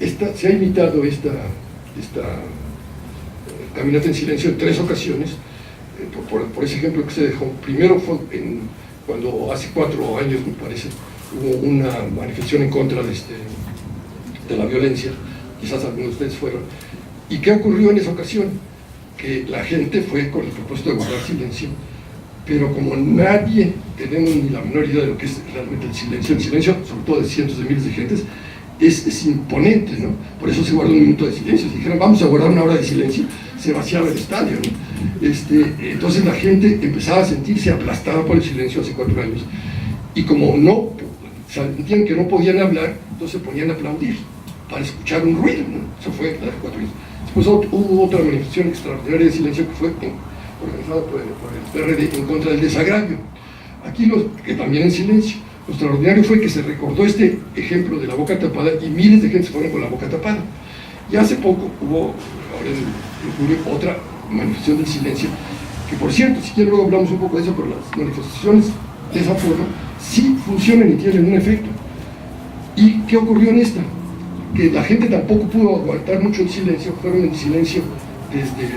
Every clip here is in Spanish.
se ha imitado esta caminata en silencio en 3 ocasiones, por ese ejemplo que se dejó. Primero fue cuando hace 4 años, me parece, hubo una manifestación en contra de la violencia, quizás algunos de ustedes fueron. ¿Y qué ocurrió en esa ocasión? Que la gente fue con el propósito de guardar silencio, pero como nadie tenemos ni la menor idea de lo que es realmente el silencio, sobre todo de cientos de miles de gentes, es imponente, ¿no? Por eso se guardó un minuto de silencio. Si dijeron, vamos a guardar una hora de silencio, se vaciaba el estadio, ¿no? Entonces la gente empezaba a sentirse aplastada por el silencio hace 4 años, y como no sentían que no podían hablar, entonces se ponían a aplaudir para escuchar un ruido, ¿no? Eso fue hace 4 años. Después hubo otra manifestación extraordinaria de silencio que fue organizada por el PRD en contra del desagravio. Aquí que también en silencio. Lo extraordinario fue que se recordó este ejemplo de la boca tapada y miles de gente se fueron con la boca tapada. Y hace poco hubo, ahora en julio, otra manifestación del silencio, que por cierto, si quieren luego hablamos un poco de eso, pero las manifestaciones de esa forma sí funcionan y tienen un efecto. ¿Y qué ocurrió en esta? Que la gente tampoco pudo aguantar mucho el silencio, fueron en silencio desde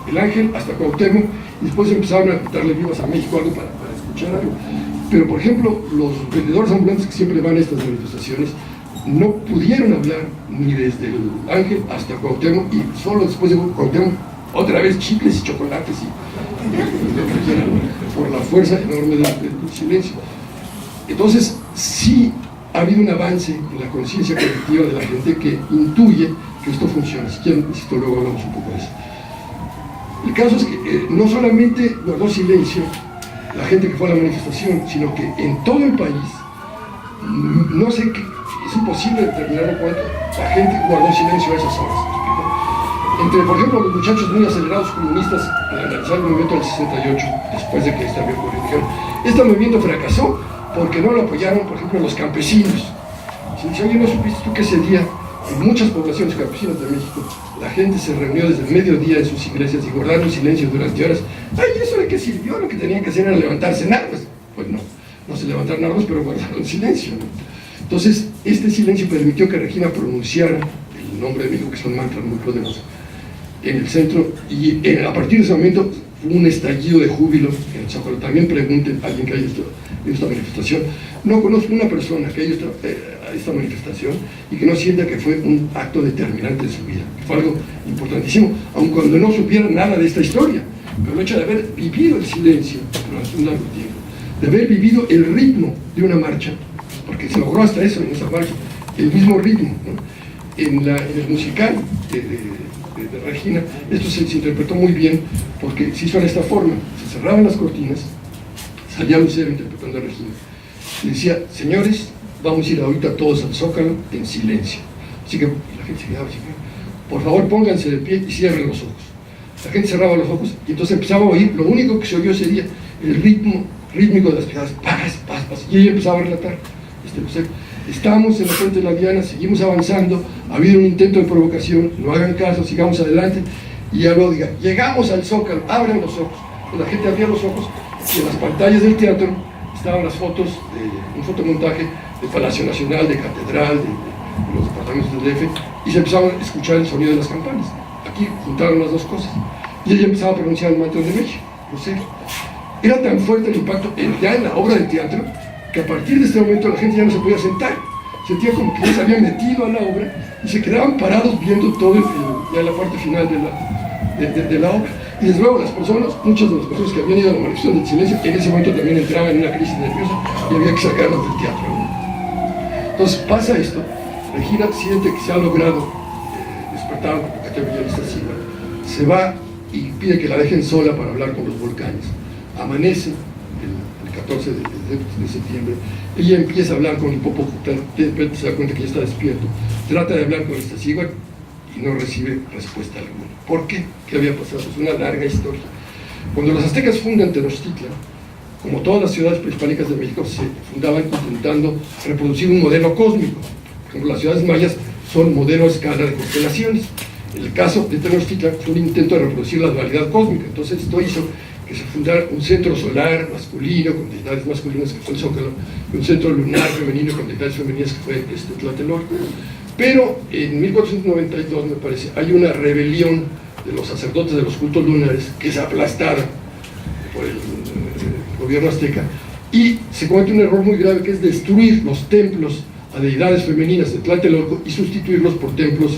el Ángel hasta Cuauhtémoc, y después empezaron a quitarle vivas a México algo para escuchar algo. Pero, por ejemplo, los vendedores ambulantes que siempre van a estas manifestaciones no pudieron hablar ni desde el Ángel hasta Cuauhtémoc, y solo después de Cuauhtémoc, otra vez chicles y chocolates por la fuerza enorme del silencio. Entonces, sí ha habido un avance en la conciencia colectiva de la gente que intuye que esto funciona. Si quieren, insisto, luego hablamos un poco de eso. El caso es que no solamente guardó silencio la gente que fue a la manifestación, sino que en todo el país, no sé qué, es imposible determinar cuánto la gente guardó silencio a esas horas. Entre, por ejemplo, los muchachos muy acelerados comunistas, al analizar el movimiento del 68, después de que este había ocurrido, dijeron, este movimiento fracasó porque no lo apoyaron, por ejemplo, los campesinos. Si dice, oye, ¿no supiste tú que ese día en muchas poblaciones campesinas de México la gente se reunió desde el mediodía en sus iglesias y guardaron silencio durante horas? Ay, ¿eso de qué sirvió? Lo que tenían que hacer era levantarse en armas. Pues no se levantaron armas, pero guardaron silencio, ¿no? Entonces, este silencio permitió que Regina pronunciara el nombre de México, que es un mantra muy poderoso, en el centro, y a partir de ese momento hubo un estallido de júbilo en el Zócalo. También pregunten a alguien que haya en esta manifestación. No conozco una persona que haya ido a esta manifestación y que no sienta que fue un acto determinante de su vida, que fue algo importantísimo, aun cuando no supiera nada de esta historia. Pero el hecho de haber vivido el silencio durante un largo tiempo, de haber vivido el ritmo de una marcha, porque se logró hasta eso en esa marcha, el mismo ritmo, ¿no? En el musical de Regina, esto se interpretó muy bien porque se hizo de esta forma: se cerraban las cortinas, salía Lucero interpretando a Regina y decía, señores, vamos a ir ahorita todos al Zócalo en silencio. Así que la gente se quedaba así, por favor pónganse de pie y cierren los ojos. La gente cerraba los ojos y entonces empezaba a oír, lo único que se oyó ese día, el ritmo rítmico de las pisadas, paz, y ella empezaba a relatar, estamos en la Fuente de la Diana, seguimos avanzando, ha habido un intento de provocación, no hagan caso, sigamos adelante, y ya luego diga, llegamos al Zócalo, abran los ojos. La gente abría los ojos y en las pantallas del teatro estaban las fotos de un fotomontaje de Palacio Nacional, de Catedral, de los departamentos del DF, y se empezaba a escuchar el sonido de las campanas. Aquí juntaron las dos cosas, y ella empezaba a pronunciar el mantra de México, Lucero. Era tan fuerte el impacto ya en la obra de teatro, que a partir de este momento la gente ya no se podía sentar, sentía como que ya se habían metido a la obra y se quedaban parados viendo todo ya la parte final de la obra. Y desde luego las personas, muchas de las personas que habían ido a la manifestación del silencio, en ese momento también entraban en una crisis nerviosa y había que sacarlas del teatro. Entonces pasa esto, Regina siente que se ha logrado despertar la convocatoria villanista Silva, se va y pide que la dejen sola para hablar con los volcanes. Amanece el 14 de septiembre, ella empieza a hablar con Hipópoco, de repente se da cuenta que ya está despierto, trata de hablar con Iztaccíhuatl y no recibe respuesta alguna. ¿Por qué? ¿Qué había pasado? Es una larga historia. Cuando los aztecas fundan Tenochtitlan, como todas las ciudades prehispánicas de México, se fundaban intentando reproducir un modelo cósmico. Por ejemplo, las ciudades mayas son modelo a escala de constelaciones. En el caso de Tenochtitlan fue un intento de reproducir la dualidad cósmica. Entonces esto hizo que se fundara un centro solar masculino con deidades masculinas, que fue el Zócalo, y un centro lunar femenino con deidades femeninas, que fue Tlatelolco. Pero en 1492, me parece, hay una rebelión de los sacerdotes de los cultos lunares que es aplastada por el gobierno azteca, y se comete un error muy grave, que es destruir los templos a deidades femeninas de Tlatelolco y sustituirlos por templos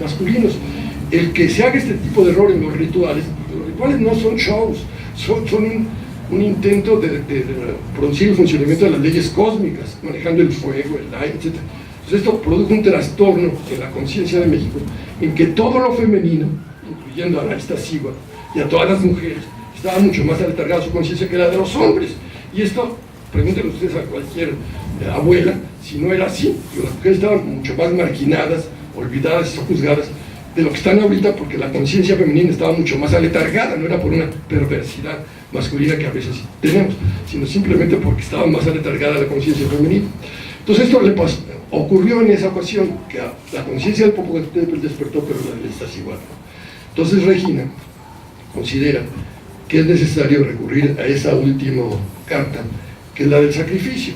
masculinos. El que se haga este tipo de error en los rituales no son shows, son un intento de producir el funcionamiento de las leyes cósmicas, manejando el fuego, el aire, etc. Entonces esto produjo un trastorno en la conciencia de México, en que todo lo femenino, incluyendo a la Iztaccíhuatl y a todas las mujeres, estaba mucho más aletargada su conciencia que la de los hombres. Y esto, pregúntenle ustedes a cualquier abuela, si no era así, las mujeres estaban mucho más marginadas, olvidadas y juzgadas de lo que están ahorita, porque la conciencia femenina estaba mucho más aletargada, no era por una perversidad masculina que a veces tenemos, sino simplemente porque estaba más aletargada la conciencia femenina. Entonces esto ocurrió en esa ocasión, que la conciencia del Popocatépetl despertó, pero la de Iztaccíhuatl no. Entonces Regina considera que es necesario recurrir a esa última carta, que es la del sacrificio,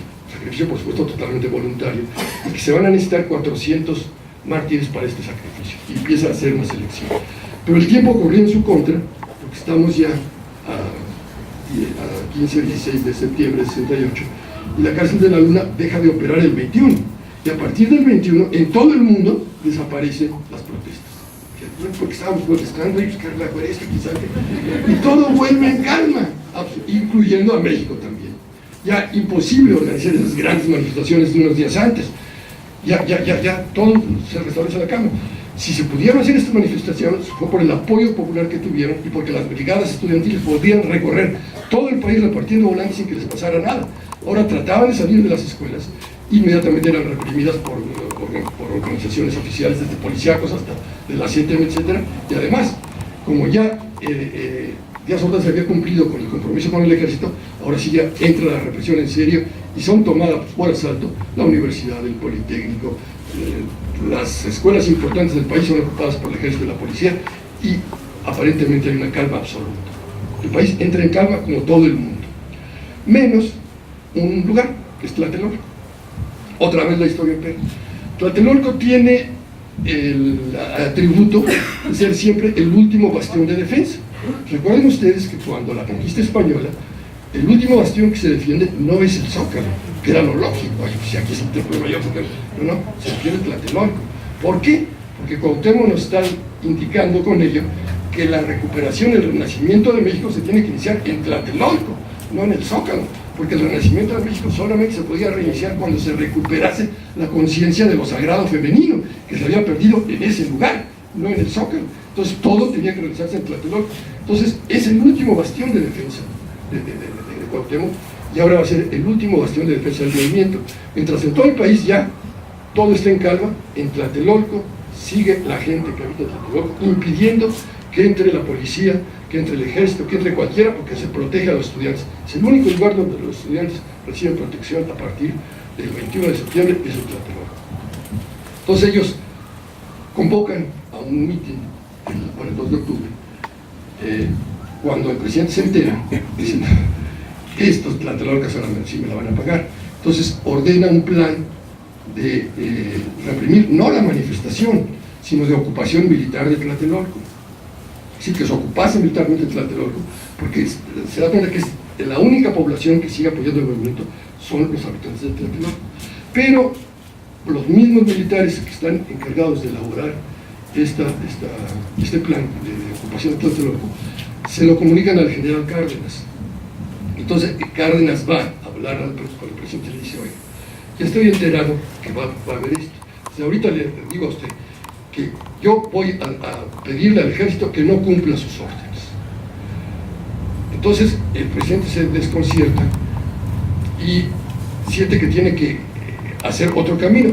por supuesto totalmente voluntario, y que se van a necesitar 400 mártires para este sacrificio, y empieza a hacer una selección. Pero el tiempo corrió en su contra, porque estamos ya a 15 o 16 de septiembre de 68, y la cárcel de la Luna deja de operar el 21, y a partir del 21, en todo el mundo, desaparecen las protestas. Porque estábamos protestando y buscar la cuesta, quizás, y todo vuelve en calma, incluyendo a México también. Ya imposible organizar esas grandes manifestaciones de unos días antes. Ya todo se restablece a la calma. Si se pudieron hacer estas manifestaciones, fue por el apoyo popular que tuvieron y porque las brigadas estudiantiles podían recorrer todo el país repartiendo volantes sin que les pasara nada. Ahora trataban de salir de las escuelas, inmediatamente eran reprimidas por organizaciones oficiales, desde policíacos hasta de la CETEM, etc. Y además, como ya Díaz Ordaz se había cumplido con el compromiso con el ejército, ahora sí ya entra la represión en serio y son tomadas por asalto la universidad, el Politécnico, las escuelas importantes del país son ocupadas por el ejército y la policía, y aparentemente hay una calma absoluta. El país entra en calma como todo el mundo, menos un lugar, que es Tlatelolco. Otra vez la historia impera. Tlatelolco tiene el atributo de ser siempre el último bastión de defensa. Recuerden ustedes que cuando la conquista española, el último bastión que se defiende no es el Zócalo, que era lo lógico. Oye, pues si aquí es el templo mayor, no, se defiende Tlatelolco. ¿Por qué? Porque Cuauhtémoc nos está indicando con ello que la recuperación, el renacimiento de México se tiene que iniciar en Tlatelolco, no en el Zócalo, porque el renacimiento de México solamente se podía reiniciar cuando se recuperase la conciencia de lo sagrado femenino, que se había perdido en ese lugar, no en el Zócalo. Entonces todo tenía que realizarse en Tlatelolco. Entonces es el último bastión de defensa de Cuauhtémoc, y ahora va a ser el último bastión de defensa del movimiento. Mientras en todo el país ya todo está en calma, en Tlatelolco sigue la gente que habita Tlatelolco impidiendo que entre la policía, que entre el ejército, que entre cualquiera, porque se protege a los estudiantes. Es el único lugar donde los estudiantes reciben protección a partir del 21 de septiembre, es el Tlatelolco. Entonces ellos convocan a un mitin el 2 de octubre. Cuando el presidente se entera, dicen, estos Tlatelolcas ahora sí me la van a pagar. Entonces ordena un plan de reprimir no la manifestación, sino de ocupación militar de Tlatelolco. Es decir, que se ocupase militarmente Tlatelolco, porque se da cuenta que es la única población que sigue apoyando el movimiento son los habitantes de Tlatelolco. Pero los mismos militares que están encargados de elaborar este plan de ocupación de Tlatelolco se lo comunican al general Cárdenas. Entonces Cárdenas va a hablar con el presidente y le dice, oye, ya estoy enterado que va a haber esto. Entonces, ahorita le digo a usted que yo voy a pedirle al ejército que no cumpla sus órdenes. Entonces el presidente se desconcierta y siente que tiene que hacer otro camino.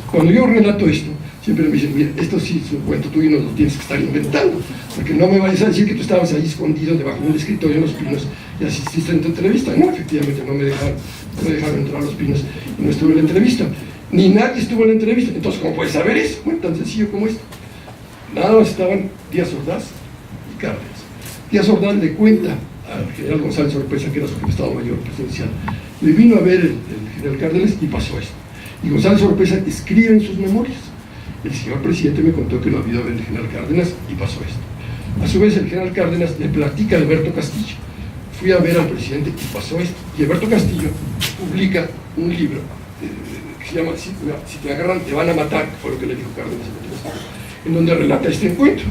Cuando yo relato esto, siempre me dicen, mira, esto sí es un cuento tuyo y no lo tienes que estar inventando, porque no me vayas a decir que tú estabas ahí escondido debajo de un escritorio en Los Pinos y asististe a tu entrevista. No, efectivamente no me dejaron entrar a Los Pinos y no estuve en la entrevista, ni nadie estuvo en la entrevista. Entonces, ¿cómo puedes saber eso? Bueno, tan sencillo como esto. Nada más estaban Díaz Ordaz y Cárdenas. Díaz Ordaz le cuenta al general González Oropeza, que era su jefe de Estado Mayor presidencial, le vino a ver el general Cárdenas y pasó esto. Y González Oropeza escribe en sus memorias: el señor presidente me contó que lo había ver el general Cárdenas y pasó esto. A su vez, el general Cárdenas le platica a Alberto Castillo: fui a ver al presidente y pasó esto. Y Alberto Castillo publica un libro que se llama Si te agarran te van a matar, que fue lo que le dijo Cárdenas a Alberto Castillo, en donde relata este encuentro.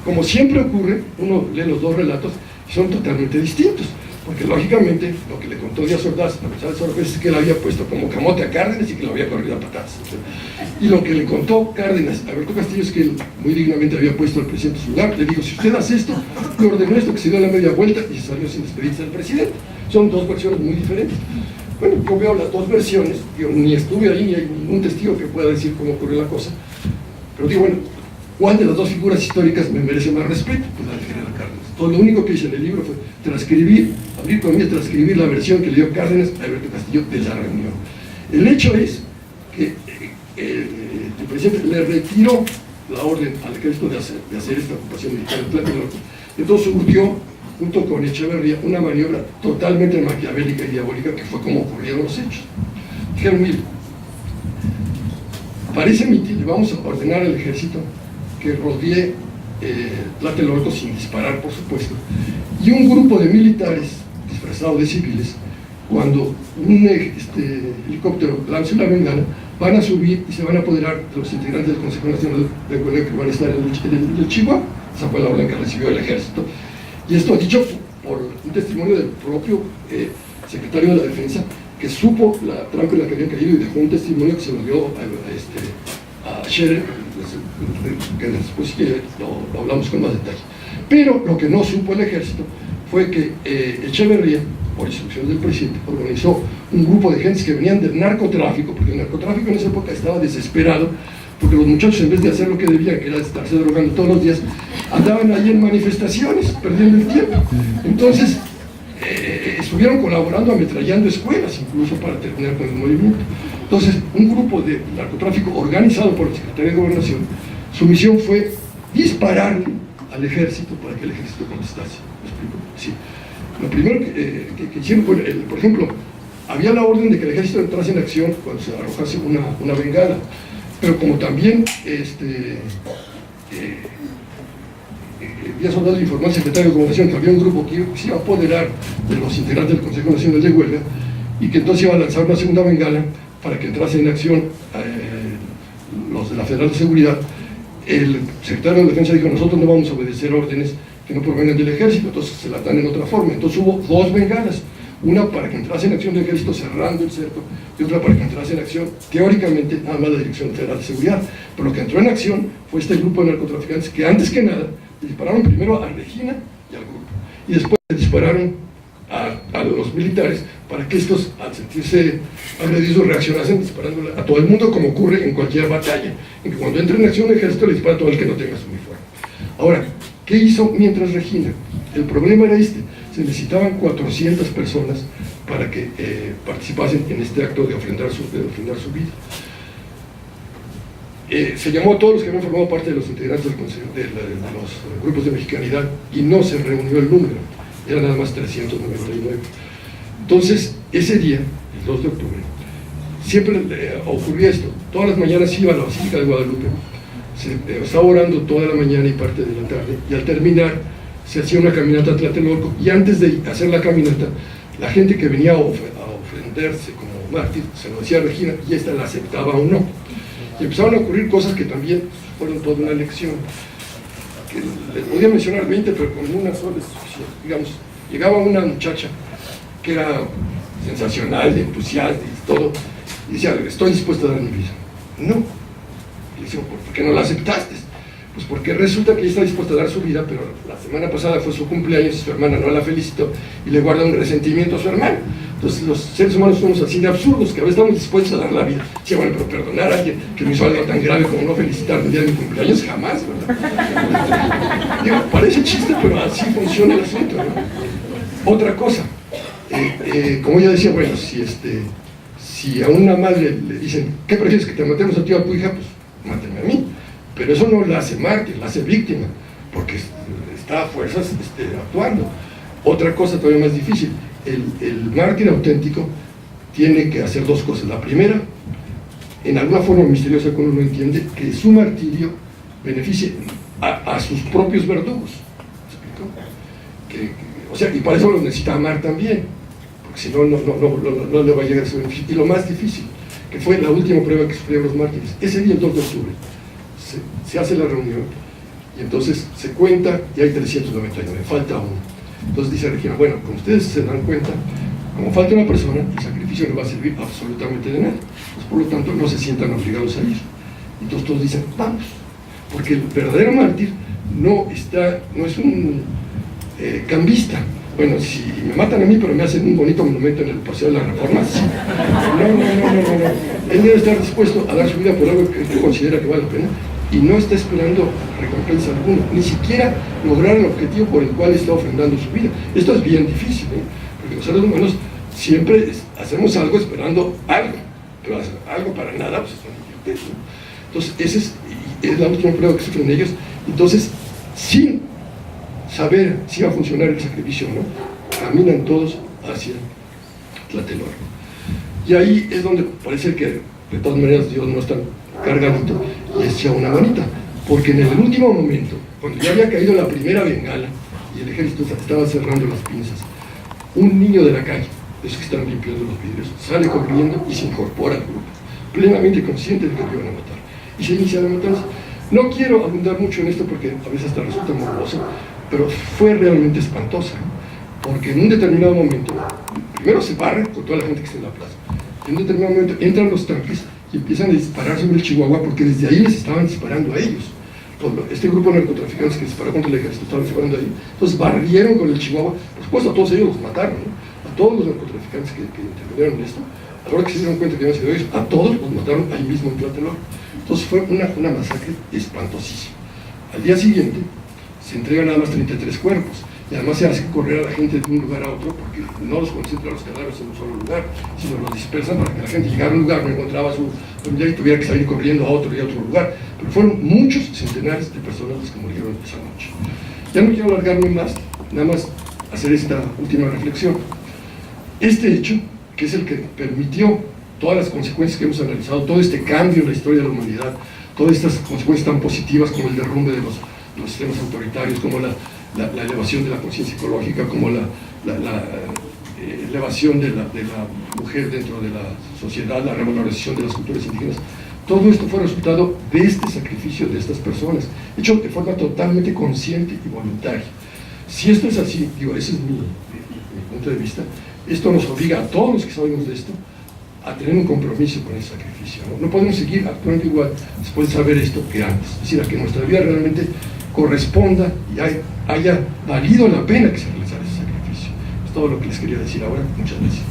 Como siempre ocurre, uno lee los dos relatos y son totalmente distintos, porque lógicamente lo que le contó Díaz Ordaz a González Oropeza es que él había puesto como camote a Cárdenas y que lo había corrido a patadas. Y lo que le contó Cárdenas a Alberto Castillo es que él muy dignamente había puesto al presidente en su lugar. Le dijo: si usted hace esto, le ordenó esto, que se dio la media vuelta y se salió sin despedirse del presidente. Son dos versiones muy diferentes. Bueno, yo veo las dos versiones, yo ni estuve ahí, ni hay ningún testigo que pueda decir cómo ocurrió la cosa, pero digo, bueno, ¿cuál de las dos figuras históricas me merece más respeto? Pues la del general Cárdenas. Todo lo único que hice en el libro fue abrir comillas, transcribir la versión que le dio Cárdenas a Alberto Castillo de la reunión. El hecho es que el presidente le retiró la orden al ejército de hacer esta ocupación militar en Tlatelolco. Entonces surgió, junto con Echeverría, una maniobra totalmente maquiavélica y diabólica, que fue como ocurrieron los hechos. Dijeron: mire, parece emitir, le vamos a ordenar al ejército que rodee Tlatelolco sin disparar, por supuesto, y un grupo de militares disfrazados de civiles, cuando un helicóptero lance una bengala, van a subir y se van a apoderar de los integrantes del Consejo Nacional de Huelga que van a estar en el Chihuahua. Esa fue la orden que recibió el ejército. Y esto dicho por un testimonio del propio secretario de la Defensa, que supo la trampa en la que habían caído y dejó un testimonio que se lo dio a Scherer, que después lo hablamos con más detalle. Pero lo que no supo el ejército fue que Echeverría, por instrucción del presidente, organizó un grupo de gentes que venían del narcotráfico, porque el narcotráfico en esa época estaba desesperado, porque los muchachos, en vez de hacer lo que debían, que era estarse drogando todos los días, andaban ahí en manifestaciones, perdiendo el tiempo. Entonces, estuvieron colaborando, ametrallando escuelas, incluso para terminar con el movimiento. Entonces, un grupo de narcotráfico organizado por el secretario de Gobernación, su misión fue dispararle al ejército para que el ejército contestase. ¿Me explico? Sí. Lo primero que hicieron fue, por ejemplo, había la orden de que el ejército entrase en acción cuando se arrojase una bengala, pero como también había soldado informó al secretario de Gobernación que había un grupo que se iba a apoderar de los integrantes del Consejo Nacional de Huelga y que entonces iba a lanzar una segunda bengala para que entrase en acción los de la Federal de Seguridad. El secretario de Defensa dijo: nosotros no vamos a obedecer órdenes que no provengan del ejército, entonces se las dan en otra forma. Entonces hubo dos bengalas, una para que entrase en acción el ejército cerrando el cerco y otra para que entrase en acción, teóricamente, nada más la Dirección Federal de Seguridad. Pero lo que entró en acción fue este grupo de narcotraficantes que antes que nada dispararon primero a Regina y al grupo, y después dispararon a los militares para que estos, al sentirse agredidos, reaccionasen disparando a todo el mundo, como ocurre en cualquier batalla, en que cuando entra en acción el ejército le dispara a todo el que no tenga su uniforme. Ahora, ¿qué hizo mientras Regina? El problema era este: se necesitaban 400 personas para que participasen en este acto de ofrendar su vida. Se llamó a todos los que habían formado parte de los integrantes del consejo, de los grupos de mexicanidad, y no se reunió el número, eran nada más 399. Entonces, ese día, el 2 de octubre, siempre ocurría esto: todas las mañanas iba a la Basílica de Guadalupe, se estaba orando toda la mañana y parte de la tarde, y al terminar se hacía una caminata a Tlatelolco, y antes de hacer la caminata, la gente que venía a ofrendarse como mártir se lo decía a Regina, y esta la aceptaba o no. Y empezaron a ocurrir cosas que también fueron toda una lección, que les podía mencionar 20, pero con una sola es suficiente. Digamos, llegaba una muchacha que era sensacional, entusiasta y todo, y decía: estoy dispuesta a dar mi vida. No. Y le decía: ¿por qué no la aceptaste? Pues porque resulta que ella está dispuesta a dar su vida, pero la semana pasada fue su cumpleaños y su hermana no la felicitó y le guarda un resentimiento a su hermano. Entonces los seres humanos somos así de absurdos, que a veces estamos dispuestos a dar la vida. Sí, bueno, pero perdonar a alguien que me hizo algo tan grave como no felicitarme el día de mi cumpleaños, jamás, ¿verdad? Digo, parece chiste, pero así funciona el asunto, ¿no? Otra cosa, como ya decía, bueno, si a una madre le dicen: ¿qué prefieres, que te matemos a ti o a tu hija? Pues máteme a mí. Pero eso no la hace mártir, la hace víctima, porque está a fuerzas actuando. Otra cosa todavía más difícil: el mártir auténtico tiene que hacer dos cosas. La primera, en alguna forma misteriosa que uno no entiende, que su martirio beneficie a sus propios verdugos. O sea, y para eso lo necesita amar también, porque si no, no le va a llegar a su beneficio. Y lo más difícil, que fue la última prueba que sufrieron los mártires, ese día, el 2 de octubre, se hace la reunión, y entonces se cuenta y hay 399, falta uno. Entonces dice Regina, bueno, como ustedes se dan cuenta, como falta una persona, el sacrificio no va a servir absolutamente de nada. Pues, por lo tanto, no se sientan obligados a ir. Entonces todos dicen, vamos, porque el verdadero mártir no es un cambista. Bueno, si me matan a mí, pero me hacen un bonito monumento en el Paseo de la Reforma, sí. No. Él debe estar dispuesto a dar su vida por algo que considera que vale la pena, y no está esperando recompensa alguna, ni siquiera lograr el objetivo por el cual está ofrendando su vida. Esto es bien difícil, porque los seres humanos siempre hacemos algo esperando algo, pero hacer algo para nada, pues es una idiotez, ¿no? Entonces, esa es la última prueba que sufren ellos. Entonces, sin saber si va a funcionar el sacrificio o no, caminan todos hacia Tlatelolco. Y ahí es donde parece que, de todas maneras, Dios no es tan cargadito y echa una manita, porque en el último momento, cuando ya había caído la primera bengala y el ejército estaba cerrando las pinzas, un niño de la calle, de esos que están limpiando los vidrios, sale corriendo y se incorpora al grupo, plenamente consciente de que lo iban a matar, y se inicia la matanza. No quiero abundar mucho en esto porque a veces hasta resulta morboso, pero fue realmente espantosa, ¿no? Porque en un determinado momento, primero se barre con toda la gente que está en la plaza, en un determinado momento entran los tanques y empiezan a disparar sobre el Chihuahua, porque desde ahí les estaban disparando a ellos. Este grupo de narcotraficantes que disparó contra el ejército estaban disparando ahí, entonces barrieron con el Chihuahua. Por supuesto, a todos ellos los mataron, ¿no? A todos los narcotraficantes que intervinieron en esto, a la hora que se dieron cuenta que habían sido ellos, a todos los mataron ahí mismo en Tlatelolco. Entonces fue una masacre espantosísima. Al día siguiente se entregan nada más 33 cuerpos, y además se hace correr a la gente de un lugar a otro, porque no los concentran los cadáveres en un solo lugar, sino los dispersan para que la gente llegara a un lugar, no encontraba a su familiar y tuviera que salir corriendo a otro y a otro lugar. Pero fueron muchos centenares de personas las que murieron esa noche. Ya no quiero alargarme más, nada más hacer esta última reflexión. Este hecho, que es el que permitió todas las consecuencias que hemos analizado, todo este cambio en la historia de la humanidad, todas estas consecuencias tan positivas como el derrumbe de los sistemas autoritarios, como la elevación de la conciencia ecológica, como la elevación de la mujer dentro de la sociedad, la revalorización de las culturas indígenas. Todo esto fue resultado de este sacrificio de estas personas, hecho de forma totalmente consciente y voluntaria. Si esto es así, digo, ese es mi punto de vista, esto nos obliga a todos los que sabemos de esto a tener un compromiso con ese sacrificio, ¿no? No podemos seguir actuando igual después de saber esto que antes, es decir, a que nuestra vida realmente corresponda y haya valido la pena que se realizara ese sacrificio. Es todo lo que les quería decir ahora. Muchas gracias.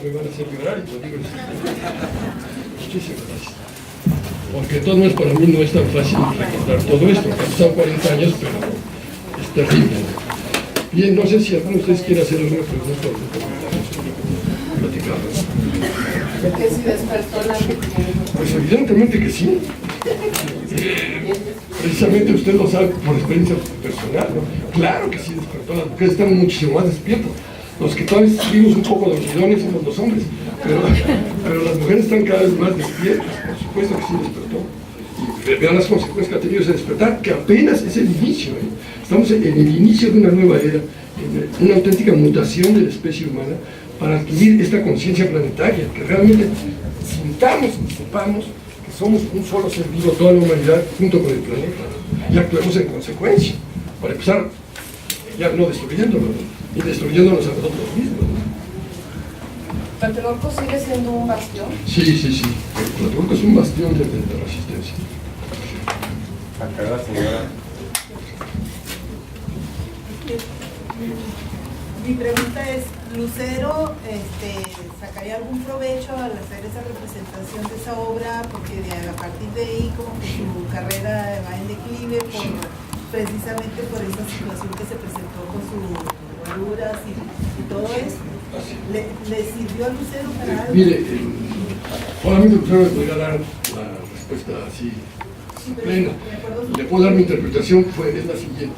Me van a hacer llorar y lo digo. Muchísimas gracias. Porque de todas maneras para mí no es tan fácil recordar todo esto. Han pasado 40 años, pero es terrible. Bien, no sé si alguno de ustedes quiere hacer alguna pregunta o platicar. ¿Que si despertó la Pues evidentemente que sí. Precisamente usted lo sabe por experiencia personal, ¿no? Claro que sí despertó. Las mujeres están muchísimo más despiertas. Los que todavía vivimos un poco dormidones somos los hombres, pero las mujeres están cada vez más despiertas, por supuesto que sí despertó. Y vean las consecuencias que ha tenido ese despertar, que apenas es el inicio, ¿eh? Estamos en el inicio de una nueva era, en una auténtica mutación de la especie humana para adquirir esta conciencia planetaria, que realmente sintamos y sepamos que somos un solo ser vivo, toda la humanidad, junto con el planeta, ¿no? Y actuemos en consecuencia, para empezar ya no destruyéndolo, ¿no? Y destruyéndonos a nosotros mismos, ¿no? ¿Tlatelolco sigue siendo un bastión? Sí. Tlatelolco es un bastión de resistencia. Acá la señora. Mi pregunta es, ¿Lucero sacaría algún provecho al hacer esa representación de esa obra? Porque a partir de ahí como que su carrera va en declive precisamente por esa situación que se presentó con sus guaruras y todo eso. ¿Le sirvió a Lucero para algo? Mire, solamente Lucero le podría dar la respuesta así plena. Le puedo dar mi interpretación, es la siguiente.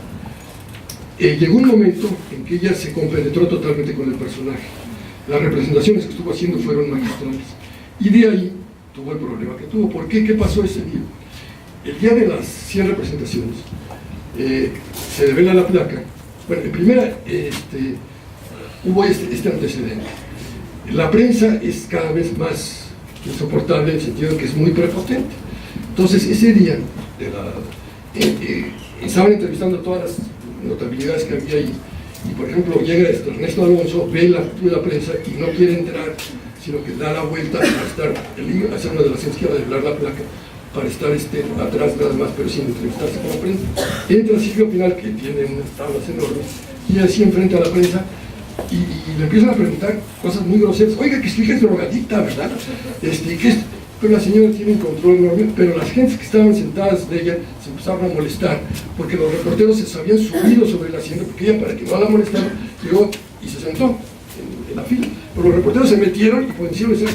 Llegó un momento en que ella se compenetró totalmente con el personaje. Las representaciones que estuvo haciendo fueron magistrales. Y de ahí tuvo el problema que tuvo. ¿Por qué? ¿Qué pasó ese día? El día de las 100 representaciones, se devela la placa. Bueno, en primera, hubo este antecedente. La prensa es cada vez más insoportable en el sentido de que es muy prepotente. Entonces, ese día, estaban entrevistando a todas las notabilidades que había ahí, y por ejemplo llega Ernesto Alonso, ve la prensa y no quiere entrar, sino que da la vuelta para estar, hacer una de las izquierda de doblar la placa, para estar atrás nada más, pero sin entrevistarse con la prensa. Entra Silvio Pinal, que tiene unas tablas enormes, y así enfrente a la prensa, y le empiezan a preguntar cosas muy groseras. Oiga, que su hija es drogadicta, ¿verdad? Pero la señora tiene un control enorme, pero las gentes que estaban sentadas de ella se empezaron a molestar, porque los reporteros se habían subido sobre el asiento, porque ella, para que no la molestaran, llegó y se sentó en la fila. Pero los reporteros se metieron y por encima de eso,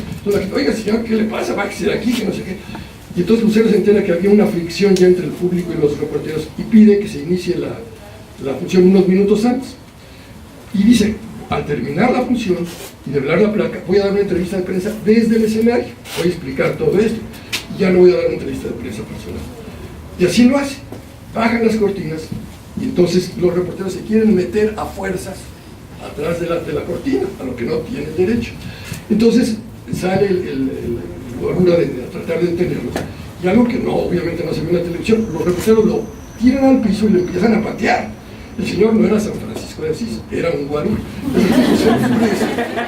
oiga señor, ¿qué le pasa? Va a ser aquí, que no sé qué. Y entonces Lucero se entera que había una fricción ya entre el público y los reporteros, y pide que se inicie la función unos minutos antes. Y dice, al terminar la función y develar la placa, voy a dar una entrevista de prensa desde el escenario, voy a explicar todo esto, y ya no voy a dar una entrevista de prensa personal. Y así lo hace, bajan las cortinas, y entonces los reporteros se quieren meter a fuerzas atrás de la cortina, a lo que no tienen derecho. Entonces sale el guarura de tratar de detenerlos, y algo que no, obviamente no se ve en la televisión, los reporteros lo tiran al piso y lo empiezan a patear. El señor no era San Francisco de Asís, era un guarura.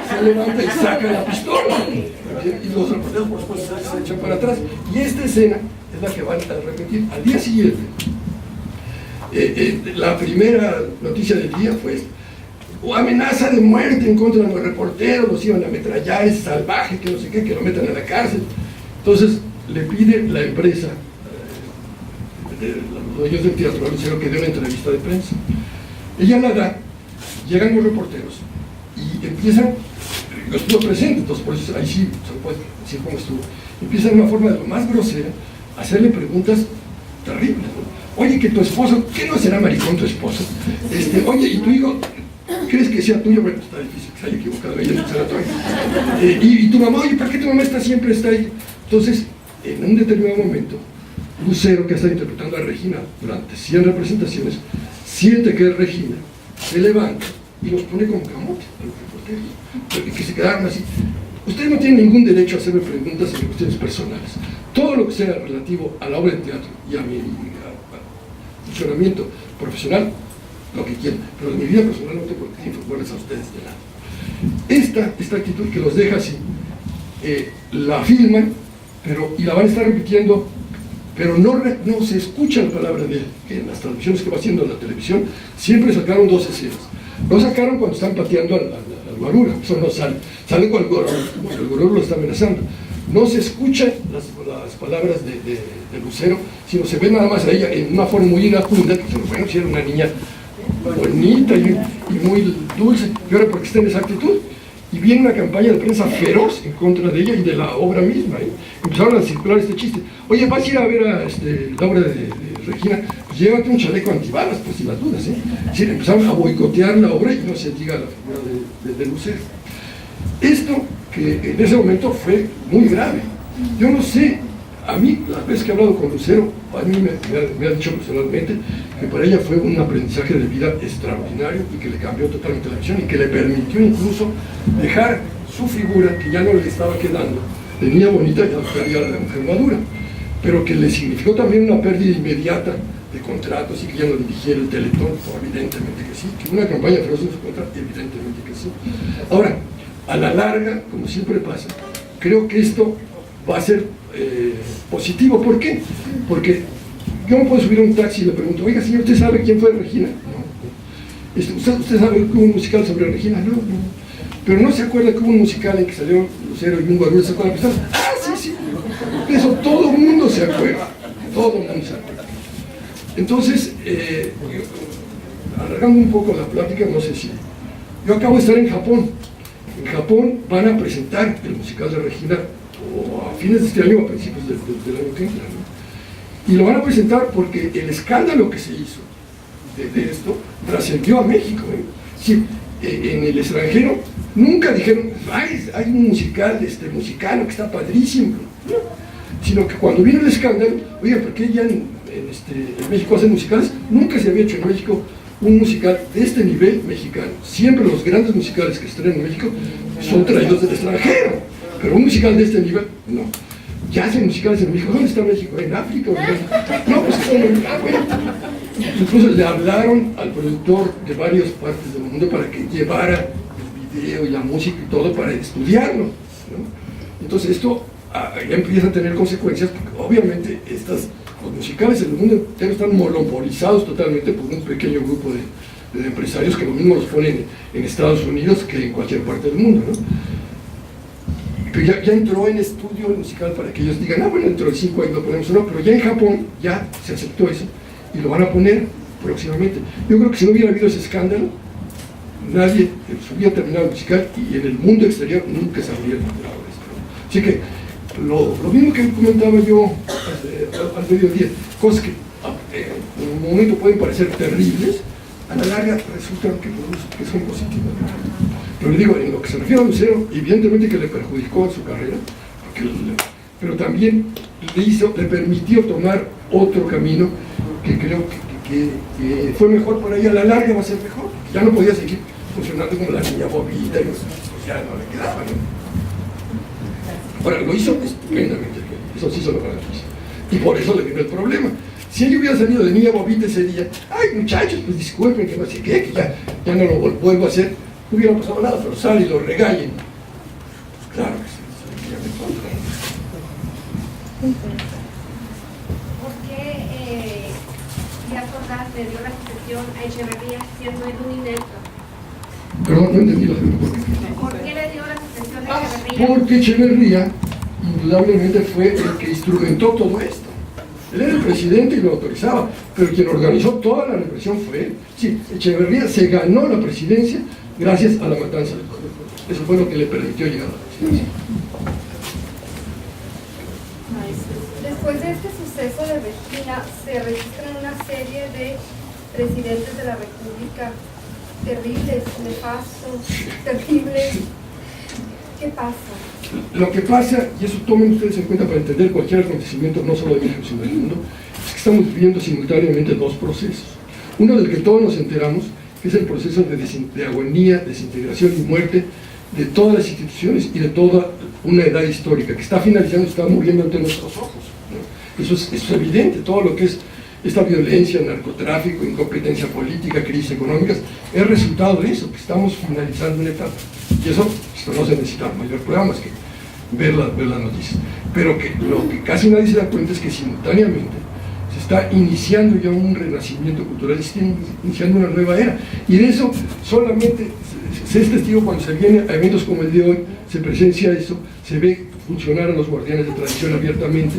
Se levanta y saca la pistola. Y los reporteros, por supuesto, se echan para atrás. Y esta escena es la que van a repetir al día siguiente. La primera noticia del día fue amenaza de muerte en contra de los reporteros, los iban a ametrallar, es salvaje, que no sé qué, que lo metan a la cárcel. Entonces le pide la empresa, los dueños del teatro, Lucero, que dé una entrevista de prensa. Ella la da, llegan los reporteros y empiezan, yo estuve presente, entonces por eso ahí sí se puede decir cómo estuvo, empiezan de una forma de lo más grosera a hacerle preguntas terribles, ¿no? Oye, que tu esposo, ¿qué no será maricón tu esposo? Oye, y tu hijo, ¿crees que sea tuyo? Bueno, está difícil que se haya equivocado ella en el sanatorio. Y tu mamá, oye, ¿por qué tu mamá siempre está ahí? Entonces, en un determinado momento, Lucero, que está interpretando a Regina durante 100 representaciones, siente que es Regina, se levanta y los pone como camote a los reporteros, que se quedaron así. Ustedes no tienen ningún derecho a hacerme preguntas sobre cuestiones personales. Todo lo que sea relativo a la obra de teatro y a mi funcionamiento profesional, lo que quieran, pero en mi vida personal no tengo por qué informarles a ustedes de nada. Esta actitud que los deja así, la filman, y la van a estar repitiendo, pero no se escucha la palabra de él, que en las transmisiones que va haciendo en la televisión siempre sacaron dos escenas. No sacaron cuando están pateando al guarura, eso no sale cuando el guarura lo está amenazando. No se escuchan las palabras de Lucero, sino se ve nada más a ella en una forma muy inacunda, que bueno, si era una niña bonita y muy dulce, y ahora porque está en esa actitud. Y viene una campaña de prensa feroz en contra de ella y de la obra misma. Empezaron a circular este chiste. Oye, vas a ir a ver a la obra de Regina, pues llévate un chaleco antibalas, pues sin las dudas. Sí, empezaron a boicotear la obra y no se diga la figura de Lucero. Esto, que en ese momento fue muy grave. Yo no sé, a mí, las veces que he hablado con Lucero, a mí me ha dicho personalmente que para ella fue un aprendizaje de vida extraordinario y que le cambió totalmente la visión y que le permitió incluso dejar su figura, que ya no le estaba quedando, de niña bonita, ya la mujer madura, pero que le significó también una pérdida inmediata de contratos y que ya no dirigiera el Teletón, evidentemente que sí, que una campaña feroz en su contra, evidentemente que sí. Ahora, a la larga, como siempre pasa, creo que esto va a ser positivo. ¿Por qué? Porque yo me puedo subir a un taxi y le pregunto, oiga señor, ¿usted sabe quién fue Regina? No. ¿Usted sabe que hubo un musical sobre Regina? No, no. Pero no se acuerda que hubo un musical en que salió Lucero y un guarura sacó a la pistola. ¡Ah, sí, sí! Eso todo el mundo se acuerda. Todo el mundo se acuerda. Entonces, alargando un poco la plática, no sé si... Yo acabo de estar en Japón. En Japón van a presentar el musical de Regina o a fines de este año o a principios del año que entra, ¿no? Y lo van a presentar porque el escándalo que se hizo de esto trascendió a México, ¿eh? Sí, en el extranjero nunca dijeron, hay un musical mexicano que está padrísimo, ¿no? Sino que cuando vino el escándalo, oiga, ¿por qué ya en México hacen musicales? Nunca se había hecho en México un musical de este nivel mexicano. Siempre los grandes musicales que estrenan en México son traídos del extranjero, pero un musical de este nivel, no. Ya hacen musicales en México. ¿Dónde está México? ¿En África? No, pues bueno. Incluso le hablaron al productor de varias partes del mundo para que llevara el video y la música y todo para estudiarlo, ¿no? Entonces esto ya empieza a tener consecuencias, porque obviamente los musicales en el mundo entero están monopolizados totalmente por un pequeño grupo de empresarios que lo mismo los ponen en Estados Unidos que en cualquier parte del mundo, ¿no? Pero ya entró en estudio el musical para que ellos digan, bueno, dentro de 5 años lo ponemos o no, pero ya en Japón ya se aceptó eso y lo van a poner próximamente. Yo creo que si no hubiera habido ese escándalo, nadie se hubiera terminado el musical y en el mundo exterior nunca se habría encontrado esto, ¿no? Así que lo mismo que comentaba yo al mediodía, cosas que en un momento pueden parecer terribles, a la larga resultan que son positivas. Pero le digo, en lo que se refiere a Lucero, evidentemente que le perjudicó a su carrera, pero también le permitió tomar otro camino que creo que fue mejor para ella. A la larga va a ser mejor. Ya no podía seguir funcionando como la niña bobita y pues ya no le quedaba, ¿no? Ahora, lo hizo estupendamente, eso sí se lo garantizo. Y por eso le vino el problema. Si ella hubiera salido de niña bobita ese día, ay muchachos, pues disculpen que no sé qué, que ya no lo vuelvo a hacer, no hubiera pasado nada, pero sale y lo regañen. Pues claro que sí, ya me contra. ¿Por qué Díaz Ordaz le dio la sucesión a Echeverría siendo él un inepto? Perdón, no entendí la pregunta. ¿Por qué le dio la sucesión a Echeverría? Porque Echeverría, indudablemente, fue el que instrumentó todo esto. Él era el presidente y lo autorizaba, pero quien organizó toda la represión fue él. Sí, Echeverría se ganó la presidencia gracias a la matanza del pueblo. Eso fue lo que le permitió llegar a la presidencia. Después de este suceso de Regina, se registran una serie de presidentes de la República terribles, nefastos, terribles. ¿Qué pasa? Lo que pasa, y eso tomen ustedes en cuenta para entender cualquier acontecimiento, no solo de México, sino del mundo, es que estamos viviendo simultáneamente dos procesos. Uno del que todos nos enteramos, que es el proceso de agonía, desintegración y muerte de todas las instituciones y de toda una edad histórica, que está finalizando y está muriendo ante nuestros ojos, ¿no? Eso es evidente. Todo lo que es esta violencia, narcotráfico, incompetencia política, crisis económicas, es resultado de eso, que estamos finalizando una etapa. Y eso no se necesita mayor prueba más que ver las noticias. Pero que lo que casi nadie se da cuenta es que simultáneamente se está iniciando ya un renacimiento cultural, se está iniciando una nueva era. Y de eso solamente se es testigo cuando se viene a eventos como el de hoy, se presencia eso, se ve funcionar a los guardianes de tradición abiertamente,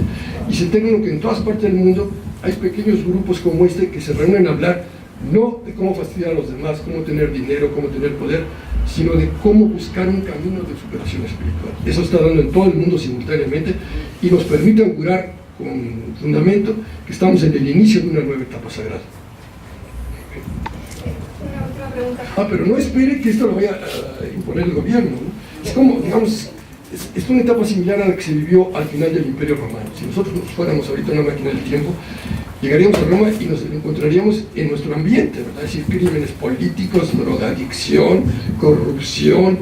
y se entera uno que en todas partes del mundo hay pequeños grupos como este que se reúnen a hablar no de cómo fastidiar a los demás, cómo tener dinero, cómo tener poder, sino de cómo buscar un camino de superación espiritual. Eso está dando en todo el mundo simultáneamente y nos permite augurar con fundamento que estamos en el inicio de una nueva etapa sagrada. Una última pregunta. Pero no espere que esto lo vaya a imponer el gobierno, ¿no? Es como, digamos, es una etapa similar a la que se vivió al final del Imperio Romano. Si nosotros fuéramos ahorita una máquina del tiempo, llegaríamos a Roma y nos encontraríamos en nuestro ambiente, ¿verdad? Es decir, crímenes políticos, drogadicción, corrupción,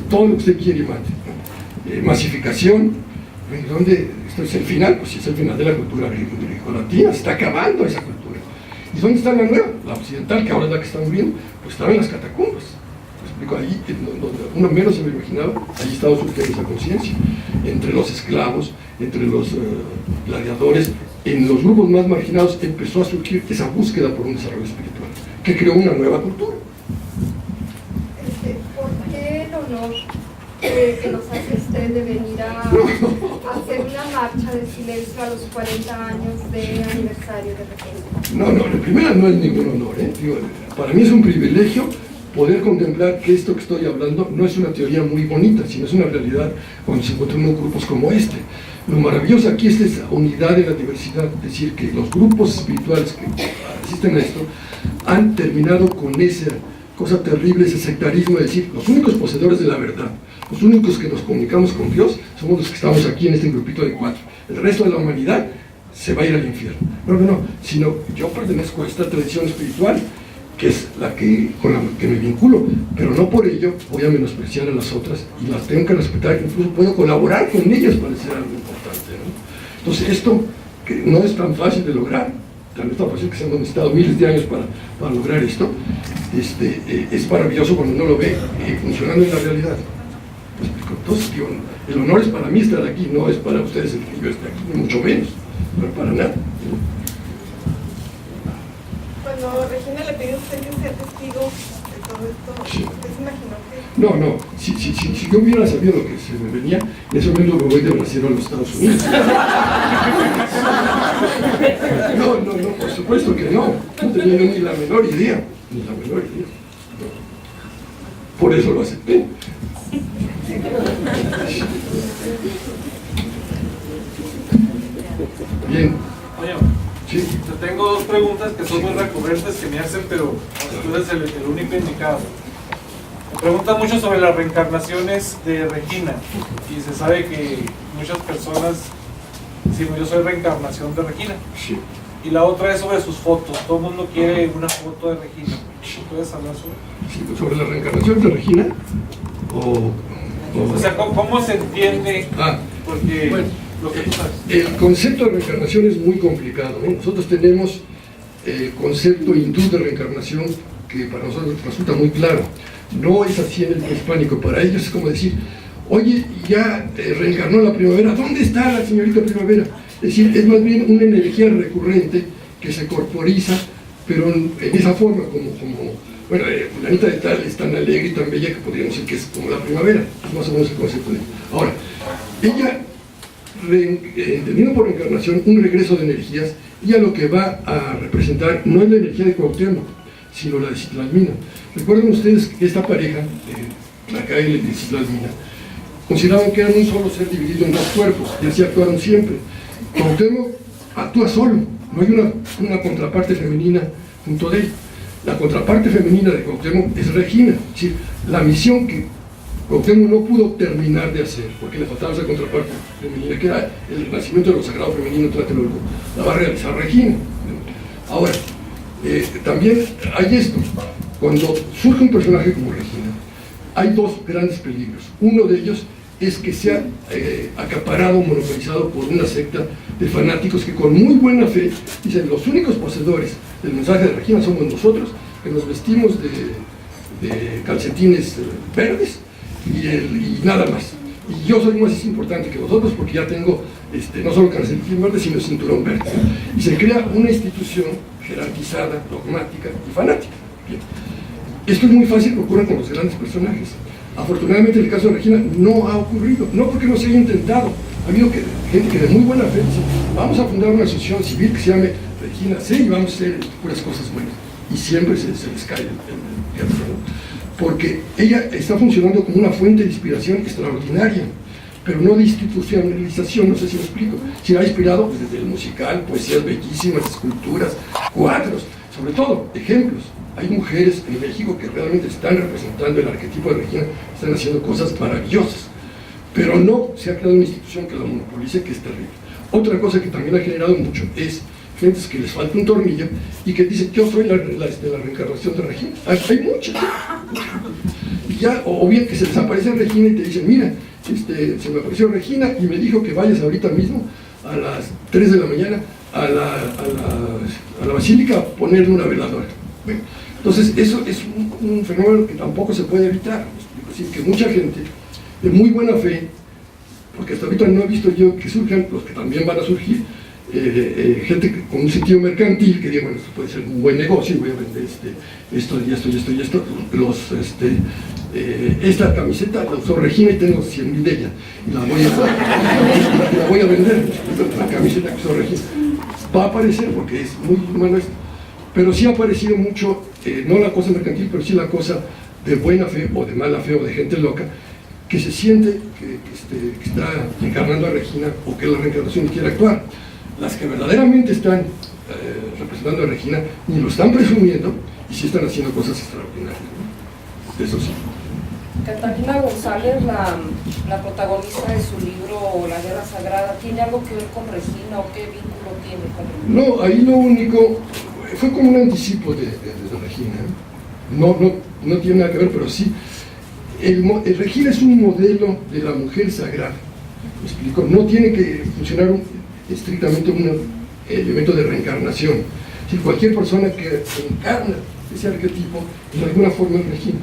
todo lo que usted quiere y mate, ¿no? Masificación, ¿dónde? Esto es el final, pues sí, es el final de la cultura griego-latina, se está acabando esa cultura. ¿Y dónde está la nueva? La occidental, que ahora es la que está muriendo, pues estaba en las catacumbas. Pues Ahí, donde uno menos se lo imaginaba, ahí estaba surgiendo esa conciencia, entre los esclavos, entre los gladiadores, en los grupos más marginados empezó a surgir esa búsqueda por un desarrollo espiritual, que creó una nueva cultura. ¿Por qué el honor que nos hace usted de venir a hacer una marcha de silencio a los 40 años de aniversario de Regina? No, la primera no es ningún honor, ¿eh? Digo, para mí es un privilegio poder contemplar que esto que estoy hablando no es una teoría muy bonita, sino es una realidad cuando se encuentran unos grupos como este. Lo maravilloso aquí es esa unidad de la diversidad, es decir, que los grupos espirituales que asisten a esto han terminado con esa cosa terrible, ese sectarismo de decir, los únicos poseedores de la verdad, los únicos que nos comunicamos con Dios, somos los que estamos aquí en este grupito de 4. El resto de la humanidad se va a ir al infierno. No, sino yo pertenezco a esta tradición espiritual, que es con la que me vinculo, pero no por ello voy a menospreciar a las otras y las tengo que respetar, incluso puedo colaborar con ellas para hacer algo importante, ¿no? Entonces esto, que no es tan fácil de lograr, tal vez tan fácil que se han necesitado miles de años para lograr esto, es maravilloso cuando uno lo ve funcionando en la realidad. Entonces, digo, el honor es para mí estar aquí, no es para ustedes el que yo esté aquí, ni mucho menos, no para nada. Cuando Regina le pidió a usted que sea testigo de todo esto, Sí. ¿usted se imaginó que...? No, si yo hubiera sabido lo que se me venía, en ese momento me voy de Brasil a los Estados Unidos. No, por supuesto que no. No tenía ni la menor idea, No. Por eso lo acepté. Bien. Oye, Sí. yo tengo dos preguntas que son muy recurrentes que me hacen, pero tú eres el único indicado. Me preguntan mucho sobre las reencarnaciones de Regina, y se sabe que muchas personas dicen, yo soy reencarnación de Regina. Sí. Y la otra es sobre sus fotos, todo el mundo quiere una foto de Regina. ¿Puedes hablar sobre eso? Sí, sobre la reencarnación de Regina, O sea, ¿cómo se entiende? Porque bueno, lo que tú sabes. el concepto de reencarnación es muy complicado, ¿no? Nosotros tenemos el concepto hindú de reencarnación que para nosotros resulta muy claro. No es así en el prehispánico. Para ellos es como decir, oye, ya reencarnó la primavera, ¿dónde está la señorita primavera? Es decir, es más bien una energía recurrente que se corporiza, pero en esa forma, bueno, fulanita de tal es tan alegre y tan bella que podríamos decir que es como la primavera, es más o menos el concepto de ella. Ahora, ella, entendiendo por reencarnación un regreso de energías, ella lo que va a representar no es la energía de Cuauhtémoc, sino la de Citlalmina. Recuerden ustedes que esta pareja, Tlacaile y Citlalmina, consideraban que eran un solo ser dividido en dos cuerpos, y así actuaron siempre. Cuauhtémoc actúa solo, no hay una contraparte femenina junto de él. La contraparte femenina de Cuauhtémoc es Regina, es decir, la misión que Cuauhtémoc no pudo terminar de hacer, porque le faltaba esa contraparte femenina, que era el nacimiento de lo sagrado femenino en Tlatelolco, la va a realizar Regina. Ahora, también hay esto, cuando surge un personaje como Regina, hay dos grandes peligros. Uno de ellos es que sea acaparado, monopolizado por una secta de fanáticos que con muy buena fe dicen, los únicos poseedores del mensaje de Regina somos nosotros, que nos vestimos de calcetines verdes y nada más. Y yo soy más importante que vosotros porque ya tengo no solo calcetines verdes, sino cinturón verde. Y se crea una institución jerarquizada, dogmática y fanática. Bien. Esto es muy fácil que ocurra con los grandes personajes. Afortunadamente en el caso de Regina no ha ocurrido, no porque no se haya intentado. Ha habido gente que de muy buena fe dice, vamos a fundar una asociación civil que se llame Regina C y vamos a hacer puras cosas buenas. Y siempre se les cae el teatro, ¿no? Porque ella está funcionando como una fuente de inspiración extraordinaria, pero no de institucionalización, no sé si me explico. Se ha inspirado pues, desde el musical, poesías bellísimas, esculturas, cuadros, sobre todo ejemplos. Hay mujeres en México que realmente están representando el arquetipo de Regina, están haciendo cosas maravillosas, pero no se ha creado una institución que la monopolice, que es terrible. Otra cosa que también ha generado mucho es gentes que les falta un tornillo y que dicen, yo soy la reencarnación de Regina. Hay muchas. Y ya, o bien que se les aparece Regina y te dicen, mira, se me apareció Regina y me dijo que vayas ahorita mismo a las 3 de la mañana a la basílica a ponerle una veladora. Bueno, entonces eso es un fenómeno que tampoco se puede evitar. Es decir, que mucha gente de muy buena fe, porque hasta ahorita no he visto yo que surjan, los que también van a surgir, gente con un sentido mercantil que diga, bueno, esto puede ser un buen negocio, voy a vender esto y esto y esto y esto. Esta camiseta la usó Regina y tengo 100,000 de ella y la voy a vender, la camiseta que usó Regina. Va a aparecer porque es muy humano esto, pero sí ha aparecido mucho, no la cosa mercantil, pero sí la cosa de buena fe o de mala fe o de gente loca que se siente que está encarnando a Regina o que la reencarnación quiere actuar. Las que verdaderamente están representando a Regina ni lo están presumiendo y sí están haciendo cosas extraordinarias, ¿no? Eso sí. Catalina González, la protagonista de su libro La Guerra Sagrada, ¿tiene algo que ver con Regina o qué vínculo tiene con Regina? No, ahí lo único, fue como un anticipo de Regina. No tiene nada que ver, pero sí. El Regina es un modelo de la mujer sagrada. ¿Me explico? No tiene que funcionar estrictamente un elemento de reencarnación. Es decir, cualquier persona que encarna ese arquetipo, de alguna forma es Regina.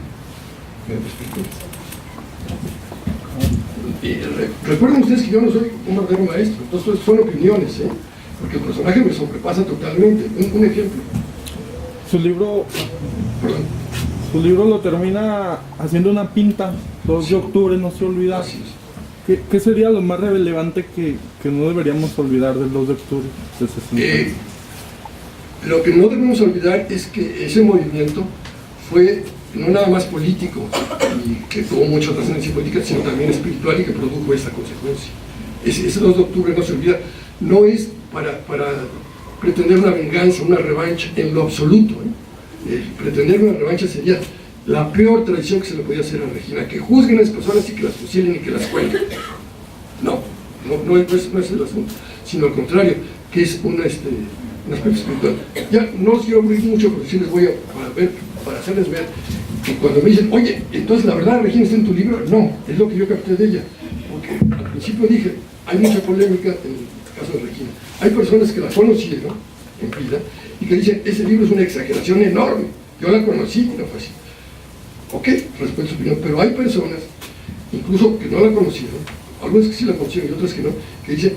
Recuerden ustedes que yo no soy un verdadero maestro, entonces son opiniones, porque el personaje me sobrepasa totalmente. Un ejemplo. Su libro lo termina haciendo una pinta, 2 de octubre, no se olvida. Así es. ¿Qué sería lo más relevante que no deberíamos olvidar del 2 de octubre del 60? Lo que no debemos olvidar es que ese movimiento fue no nada más político y que tuvo mucha trascendencia política, sino también espiritual y que produjo esa consecuencia. Ese 2 de octubre no se olvida, no es para pretender una venganza, una revancha en lo absoluto. Pretender una revancha sería la peor traición que se le podía hacer a Regina, que juzguen a las personas y que las fusilen y que las cuelguen. No es el asunto, sino al contrario, que es un aspecto espiritual. Ya no los quiero abrir mucho, porque sí les voy para hacerles ver que cuando me dicen, oye, entonces la verdad Regina está en tu libro, no, es lo que yo capté de ella, porque al principio dije, hay mucha polémica en el caso de Regina. Hay personas que la conocieron en vida y que dicen, ese libro es una exageración enorme, yo la conocí y no fue así. Ok, respeto su opinión, pero hay personas, incluso que no la conocieron, algunas que sí la conocieron y otras que no, que dicen,